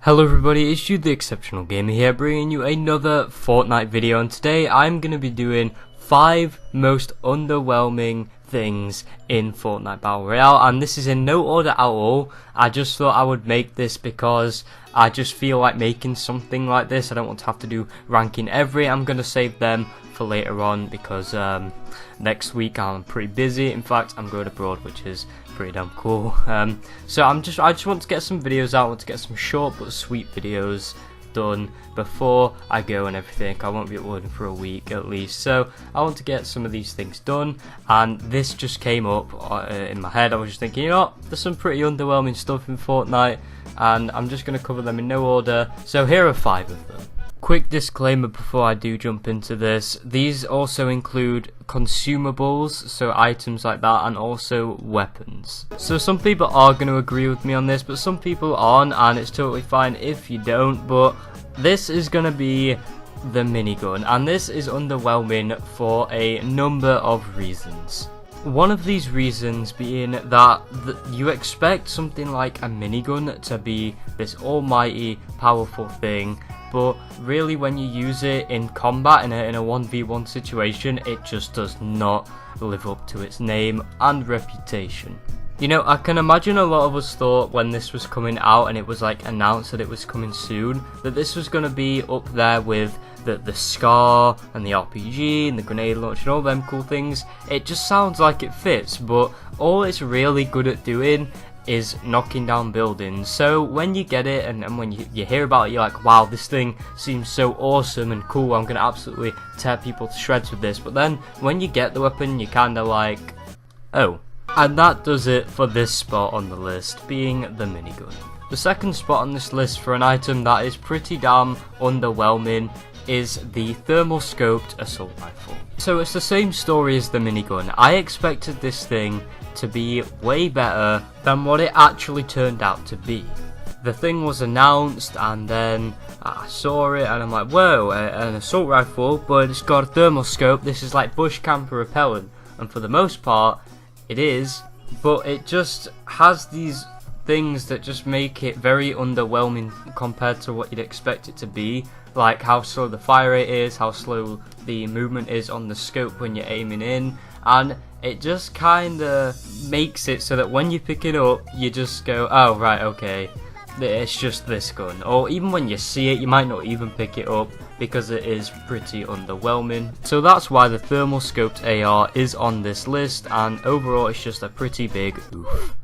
Hello everybody, it's you the Exceptional Gamer here, bringing you another Fortnite video, and today I'm going to be doing 5 most underwhelming things in Fortnite Battle Royale, and this is in no order at all. I just thought I would make this because I just feel like making something like this. I don't want to have to do ranking every. I'm going to save them for later on because next week I'm pretty busy. In fact, I'm going abroad, which is pretty damn cool. So I just want to get some videos out. I want to get some short but sweet videos done before I go and everything. I won't be uploading for a week at least, so I want to get some of these things done, and this just came up in my head. I was just thinking, you know what, there's some pretty underwhelming stuff in Fortnite, and I'm just going to cover them in no order. So here are 5 of them. Quick disclaimer before I do jump into this: these also include consumables, so items like that, and also weapons. So some people are going to agree with me on this, but some people aren't, and it's totally fine if you don't. But this is going to be the minigun, and this is underwhelming for a number of reasons. One of these reasons being that you expect something like a minigun to be this almighty powerful thing, but really when you use it in combat in a 1v1 situation, it just does not live up to its name and reputation. You know, I can imagine a lot of us thought when this was coming out and it was like announced that it was coming soon, that this was going to be up there with the SCAR and the RPG and the grenade launch and all them cool things. It just sounds like it fits, but all it's really good at doing is knocking down buildings. So when you get it and when you hear about it, you're like, wow, this thing seems so awesome and cool, I'm going to absolutely tear people to shreds with this. But then when you get the weapon, you're kind of like, oh. And that does it for this spot on the list, being the minigun. The second spot on this list for an item that is pretty damn underwhelming is the thermal scoped assault rifle. So it's the same story as the minigun. I expected this thing to be way better than what it actually turned out to be. The thing was announced, and then I saw it and I'm like, whoa, an assault rifle, but it's got a thermal scope. This is like bush camper repellent, and for the most part it is, but it just has these things that just make it very underwhelming compared to what you'd expect it to be, like how slow the fire rate is, how slow the movement is on the scope when you're aiming in, and it just kinda makes it so that when you pick it up you just go, oh right, okay, it's just this gun. Or even when you see it, you might not even pick it up because it is pretty underwhelming. So that's why the thermal scoped AR is on this list, and overall it's just a pretty big oof.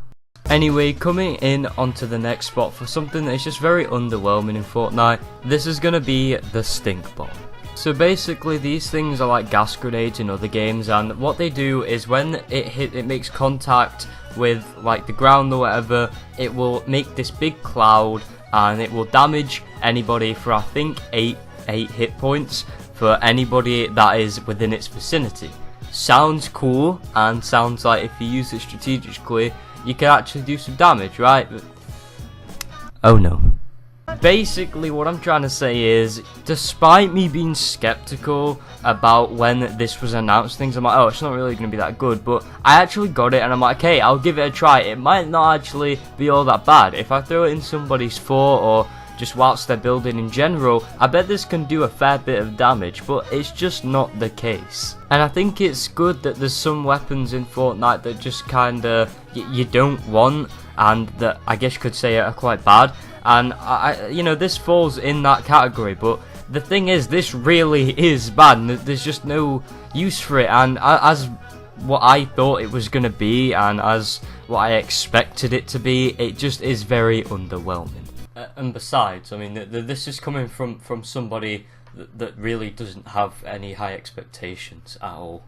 Anyway, coming in onto the next spot for something that is just very underwhelming in Fortnite, this is going to be the stink bomb. So basically these things are like gas grenades in other games, and what they do is when it makes contact with like the ground or whatever, it will make this big cloud and it will damage anybody for I think 8 hit points for anybody that is within its vicinity. Sounds cool, and sounds like if you use it strategically you can actually do some damage, right? But oh no. Basically what I'm trying to say is, despite me being skeptical about when this was announced, things I'm like, oh, it's not really going to be that good, but I actually got it and I'm like, okay, I'll give it a try. It might not actually be all that bad. If I throw it in somebody's fort or just whilst they're building in general, I bet this can do a fair bit of damage, but it's just not the case. And I think it's good that there's some weapons in Fortnite that just kinda you don't want, and that I guess you could say are quite bad. And you know, this falls in that category, but the thing is, this really is bad, and there's just no use for it. And as what I thought it was going to be, and as what I expected it to be, it just is very underwhelming. And besides, I mean, this is coming from somebody that really doesn't have any high expectations at all.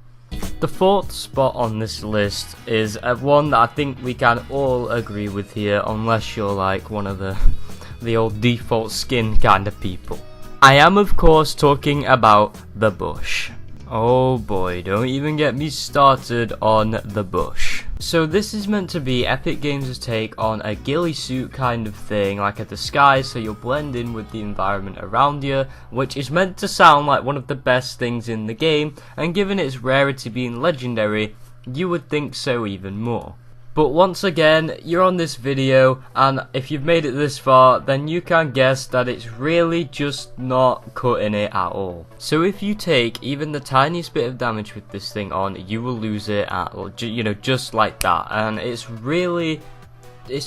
The fourth spot on this list is one that I think we can all agree with here, unless you're like one of the old default skin kind of people. I am of course talking about the bush. Oh boy, don't even get me started on the bush. So this is meant to be Epic Games' take on a ghillie suit kind of thing, like a disguise, so you'll blend in with the environment around you, which is meant to sound like one of the best things in the game, and given its rarity being legendary, you would think so even more. But once again, you're on this video, and if you've made it this far, then you can guess that it's really just not cutting it at all. So if you take even the tiniest bit of damage with this thing on, you will lose it at, you know, just like that. And it's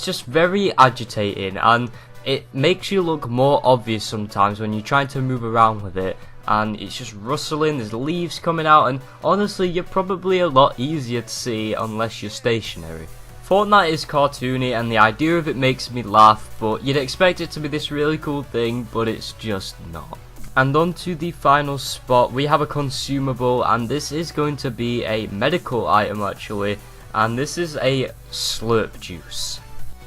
just very agitating, and it makes you look more obvious sometimes when you're trying to move around with it. And it's just rustling, there's leaves coming out, and honestly, you're probably a lot easier to see unless you're stationary. Fortnite is cartoony, and the idea of it makes me laugh, but you'd expect it to be this really cool thing, but it's just not. And on to the final spot, we have a consumable, and this is going to be a medical item actually, and this is a Slurp Juice.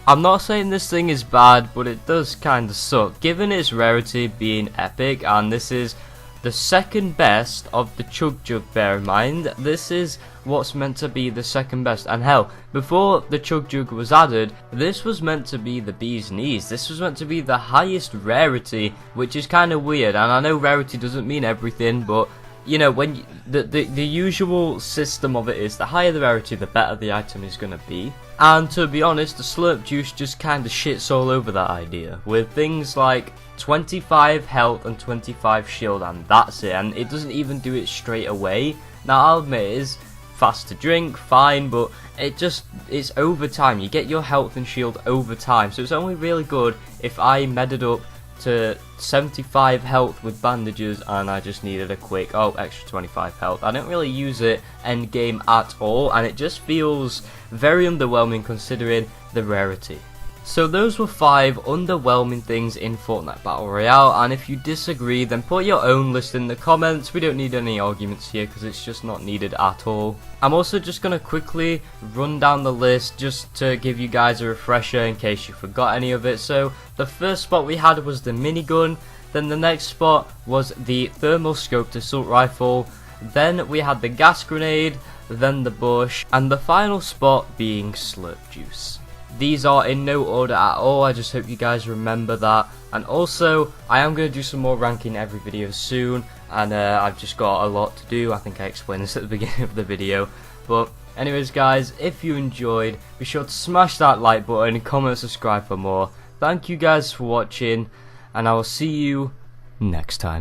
I'm not saying this thing is bad, but it does kinda suck, given its rarity being epic, and this is the second best of the Chug Jug, bear in mind. This is what's meant to be the second best, and hell, before the Chug Jug was added, this was meant to be the bee's knees. This was meant to be the highest rarity, which is kind of weird, and I know rarity doesn't mean everything, but you know, when you, the usual system of it is the higher the rarity, the better the item is going to be. And to be honest, the Slurp Juice just kind of shits all over that idea, with things like 25 health and 25 shield, and that's it, and it doesn't even do it straight away. Now I'll admit it is fast to drink, fine, but it's over time. You get your health and shield over time, so it's only really good if I medded up to 75 health with bandages and I just needed a quick extra 25 health. I don't really use it end game at all, and it just feels very underwhelming considering the rarity. So those were 5 underwhelming things in Fortnite Battle Royale, and if you disagree then put your own list in the comments. We don't need any arguments here because it's just not needed at all. I'm also just going to quickly run down the list just to give you guys a refresher in case you forgot any of it. So the first spot we had was the minigun, then the next spot was the thermal scoped assault rifle, then we had the gas grenade, then the bush, and the final spot being Slurp Juice. These are in no order at all, I just hope you guys remember that. And also, I am going to do some more ranking every video soon, and I've just got a lot to do. I think I explained this at the beginning of the video. But anyways guys, if you enjoyed, be sure to smash that like button, comment, subscribe for more. Thank you guys for watching, and I will see you next time.